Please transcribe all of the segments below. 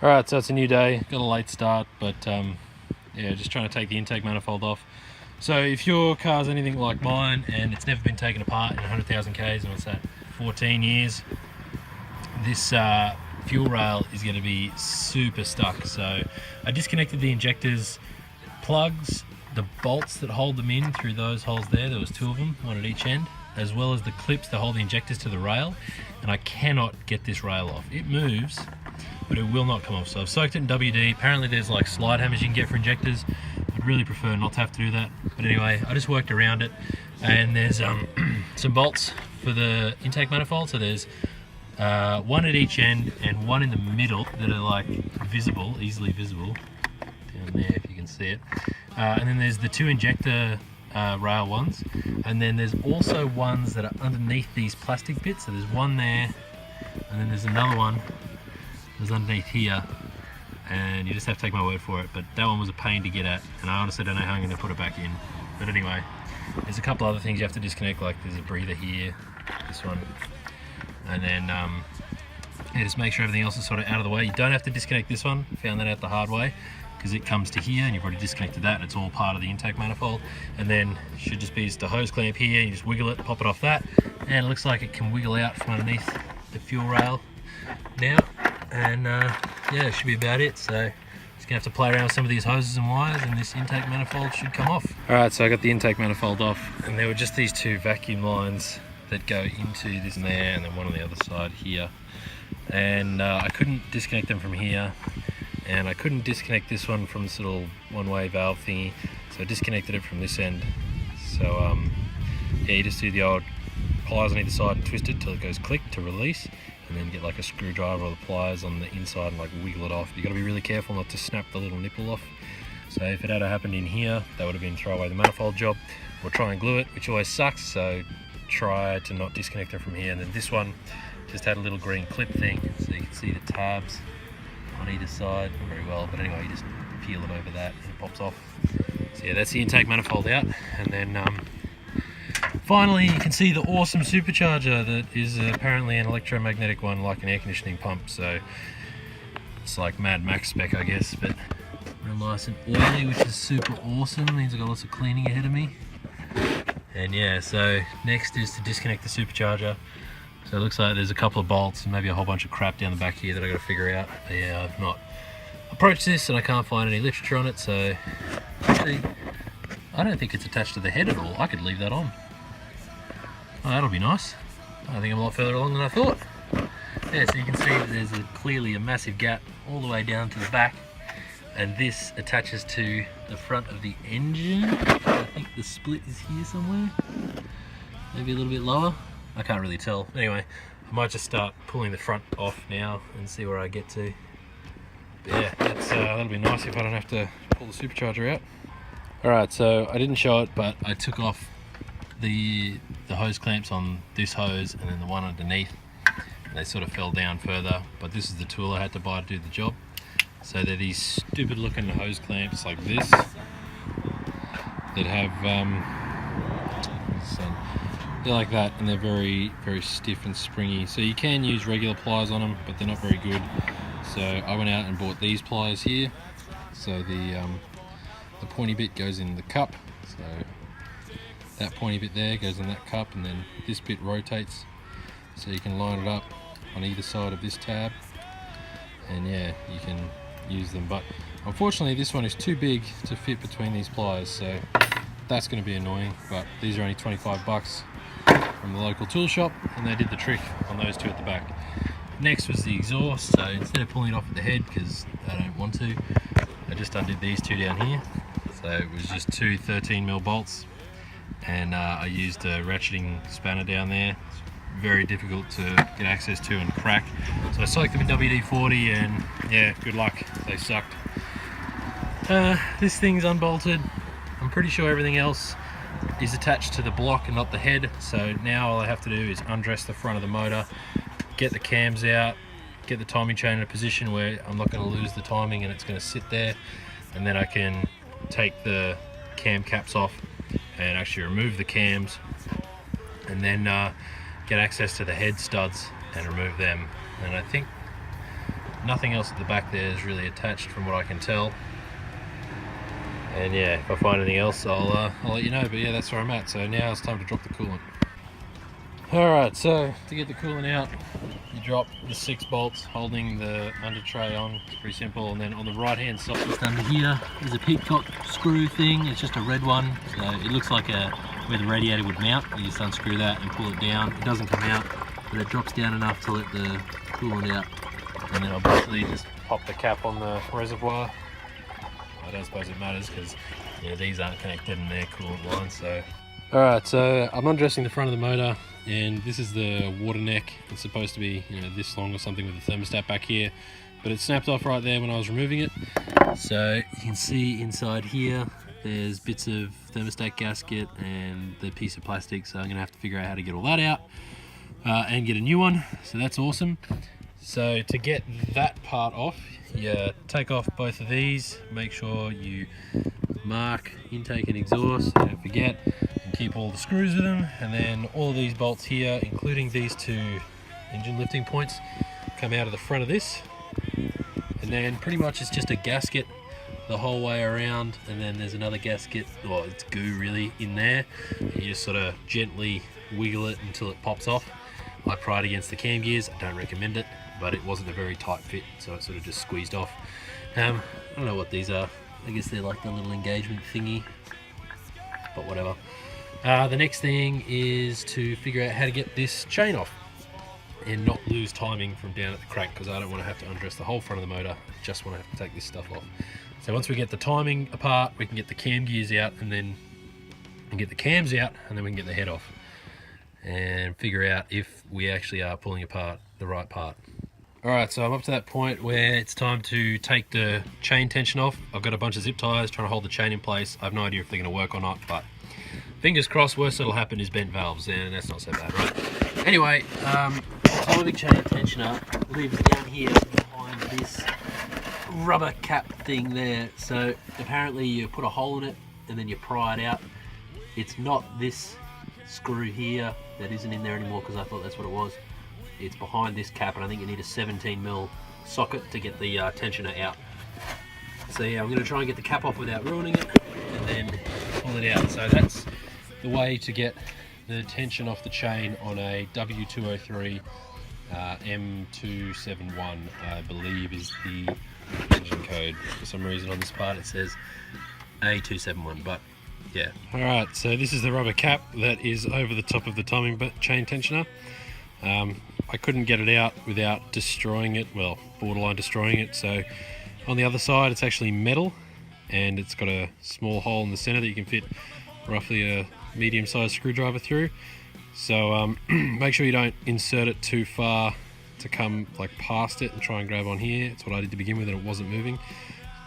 Alright, so it's a new day, got a late start, but yeah, just trying to take the intake manifold off. So if your car's anything like mine and it's never been taken apart in 100,000 Ks, and what's that, 14 years, this fuel rail is going to be super stuck. So I disconnected the injectors plugs, the bolts that hold them in through those holes there was 2 of them, one at each end, as well as the clips that hold the injectors to the rail, and I cannot get this rail off. It moves, but it will not come off. So I've soaked it in WD. Apparently there's like slide hammers you can get for injectors. I'd really prefer not to have to do that. But anyway, I just worked around it, and there's some bolts for the intake manifold. So there's one at each end and one in the middle that are like visible, easily visible, down there if you can see it. And then there's the 2 injector rail ones, and then there's also ones that are underneath these plastic bits. So there's one there, and then there's another one that's underneath here, and you just have to take my word for it, but that one was a pain to get at, and I honestly don't know how I'm going to put it back in. But anyway, there's a couple other things you have to disconnect, like there's a breather here, this one, and then yeah, just make sure everything else is sort of out of the way. You don't have to disconnect this one, found that out the hard way, because it comes to here and you've already disconnected that, and it's all part of the intake manifold. And then it should just be just a hose clamp here, you just wiggle it, pop it off that, and it looks like it can wiggle out from underneath the fuel rail now. And yeah, it should be about it. So just gonna have to play around with some of these hoses and wires, and this intake manifold should come off. Alright, so I got the intake manifold off, and there were just these 2 vacuum lines that go into this and there, and then one on the other side here. And I couldn't disconnect them from here, and I couldn't disconnect this one from this little one-way valve thingy, so I disconnected it from this end. So yeah, you just do the old pliers on either side and twist it till it goes click to release, and then get like a screwdriver or the pliers on the inside and like wiggle it off. You got to be really careful not to snap the little nipple off. So if it had happened in here, that would have been throw away the manifold job, or try and glue it, which always sucks. So try to not disconnect it from here. And then this one just had a little green clip thing, so you can see the tabs on either side. Not very well, but anyway, you just peel it over that and it pops off. So yeah, that's the intake manifold out. And then finally, you can see the awesome supercharger that is apparently an electromagnetic one, like an air conditioning pump. So it's like Mad Max spec, I guess, but real nice and oily, which is super awesome. Means I've got lots of cleaning ahead of me. And yeah, so next is to disconnect the supercharger. So it looks like there's a couple of bolts and maybe a whole bunch of crap down the back here that I've got to figure out. But yeah, I've not approached this and I can't find any literature on it. So actually, I don't think it's attached to the head at all. I could leave that on. Oh, that'll be nice. I think I'm a lot further along than I thought. Yeah, so you can see that there's clearly a massive gap all the way down to the back, and this attaches to the front of the engine. I think the split is here somewhere, maybe a little bit lower. I can't really tell. Anyway, I might just start pulling the front off now and see where I get to. But yeah, that'll be nice if I don't have to pull the supercharger out. Alright, so I didn't show it, but I took off the hose clamps on this hose and then the one underneath. They sort of fell down further, but this is the tool I had to buy to do the job. So they're these stupid looking hose clamps like this that have they're like that, and they're very stiff and springy. So you can use regular pliers on them, but they're not very good. So I went out and bought these pliers here. So the pointy bit goes in the cup. So that pointy bit there goes in that cup, and then this bit rotates, so you can line it up on either side of this tab, and yeah, you can use them. But unfortunately this one is too big to fit between these pliers, so that's going to be annoying. But these are only 25 bucks from the local tool shop, and they did the trick on those 2 at the back. Next was the exhaust. So instead of pulling it off at the head, because I don't want to, I just undid these 2 down here. So it was just 2 13mm bolts, and I used a ratcheting spanner down there. It's very difficult to get access to and crack. So I soaked them in WD-40, and yeah, good luck, they sucked. This thing's unbolted. I'm pretty sure everything else is attached to the block and not the head. So now all I have to do is undress the front of the motor, get the cams out, get the timing chain in a position where I'm not going to lose the timing and it's going to sit there, and then I can take the cam caps off and actually remove the cams, and then get access to the head studs and remove them. And I think Nothing else at the back there is really attached from what I can tell. And yeah, if I find anything else, I'll let you know. But yeah, that's where I'm at. So now it's time to drop the coolant. Alright, so to get the coolant out, you drop the 6 bolts holding the under tray on. It's pretty simple. And then on the right hand side, just under here is a peacock screw thing. It's just a red one, so it looks like where the radiator would mount. You just unscrew that and pull it down. It doesn't come out, but it drops down enough to let the coolant out. And then I'll basically just pop the cap on the reservoir. I don't suppose it matters because these aren't connected in their coolant line. So alright, so I'm undressing the front of the motor, and this is the water neck. It's supposed to be this long or something with the thermostat back here, but it snapped off right there when I was removing it. So you can see inside here there's bits of thermostat gasket and the piece of plastic, so I'm gonna have to figure out how to get all that out and get a new one. So that's awesome. So to get that part off, you take off both of these, make sure you mark intake and exhaust, don't forget, and keep all the screws with them. And then all of these bolts here, including these 2 engine lifting points, come out of the front of this. And then pretty much it's just a gasket the whole way around, and then there's another gasket, well, it's goo really, in there. And you just sort of gently wiggle it until it pops off. I pried against the cam gears. I don't recommend it, but it wasn't a very tight fit, so it sort of just squeezed off. I don't know what these are. I guess they're like the little engagement thingy, but whatever. The next thing is to figure out how to get this chain off and not lose timing from down at the crank, because I don't want to have to undress the whole front of the motor. I just want to have to take this stuff off. So once we get the timing apart, we can get the cam gears out, and then get the cams out, and then we can get the head off and figure out if we actually are pulling apart the right part. Alright, so I'm up to that point where it's time to take the chain tension off. I've got a bunch of zip ties trying to hold the chain in place. I have no idea if they're going to work or not, but fingers crossed. Worst that'll happen is bent valves, and that's not so bad, right? Anyway, timing chain tensioner lives down here behind this rubber cap thing there. So apparently you put a hole in it and then you pry it out. It's not this screw here that isn't in there anymore, because I thought that's what it was. It's behind this cap, and I think you need a 17mm socket to get the tensioner out. So yeah, I'm going to try and get the cap off without ruining it, and then pull it out. So that's the way to get the tension off the chain on a W203 M271, I believe is the engine code. For some reason on this part it says A271, but yeah. Alright, so this is the rubber cap that is over the top of the timing chain tensioner. I couldn't get it out without destroying it, well, borderline destroying it. So on the other side it's actually metal, and it's got a small hole in the center that you can fit roughly a medium-sized screwdriver through. So make sure you don't insert it too far to come like past it and try and grab on here. It's what I did to begin with, and it wasn't moving.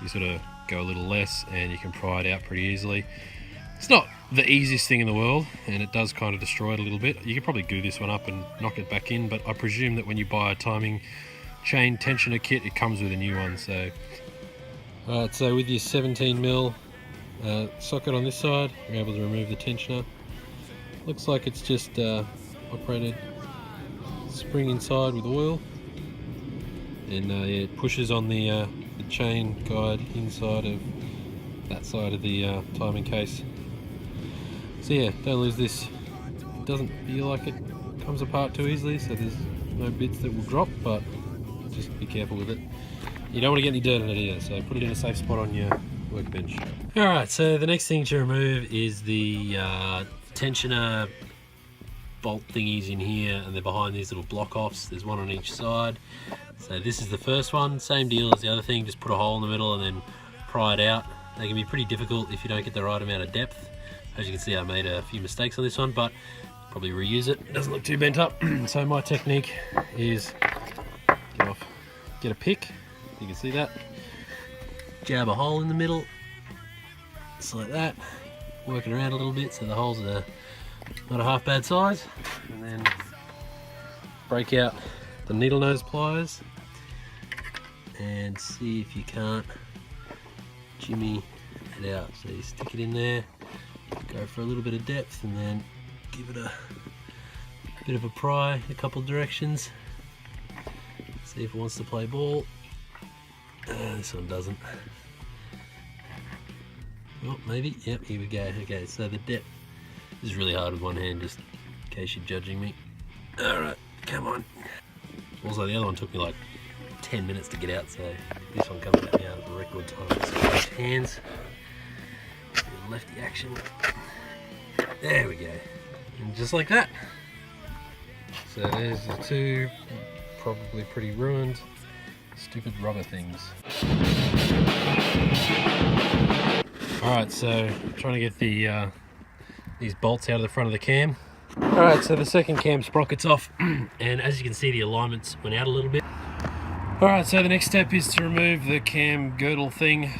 You sort of go a little less and you can pry it out pretty easily. It's not the easiest thing in the world, and it does kind of destroy it a little bit. You could probably glue this one up and knock it back in, but I presume that when you buy a timing chain tensioner kit, it comes with a new one. So alright, so with your 17mm socket on this side, you're able to remove the tensioner. Looks like it's just operated spring inside with oil, and yeah, it pushes on the chain guide inside of that side of the timing case. So yeah, don't lose this. It doesn't feel like it comes apart too easily, so there's no bits that will drop, but just be careful with it. You don't want to get any dirt in it either, so put it in a safe spot on your workbench. Alright, so the next thing to remove is the tensioner bolt thingies in here, and they're behind these little block offs. There's one on each side. So this is the first one, same deal as the other thing, just put a hole in the middle and then pry it out. They can be pretty difficult if you don't get the right amount of depth. As you can see, I made a few mistakes on this one, but probably reuse it. It doesn't look too bent up. So my technique is get a pick, you can see that, jab a hole in the middle, just like that, work it around a little bit so the holes are not a half bad size, and then break out the needle nose pliers and see if you can't jimmy it out. So you stick it in there, go for a little bit of depth, and then give it a bit of a pry a couple directions, see if it wants to play ball. This one doesn't. Oh, maybe. Yep, here we go. Okay, so the depth is really hard with one hand, just in case you're judging me. Alright, come on. Also, the other one took me like 10 minutes to get out, so this one comes out now at a record time. So left hands, lefty action. There we go. And just like that. So there's the two, probably pretty ruined, stupid rubber things. Alright, so trying to get the these bolts out of the front of the cam. Alright, so the second cam sprocket's off, and as you can see the alignments went out a little bit. Alright, so the next step is to remove the cam girdle thing.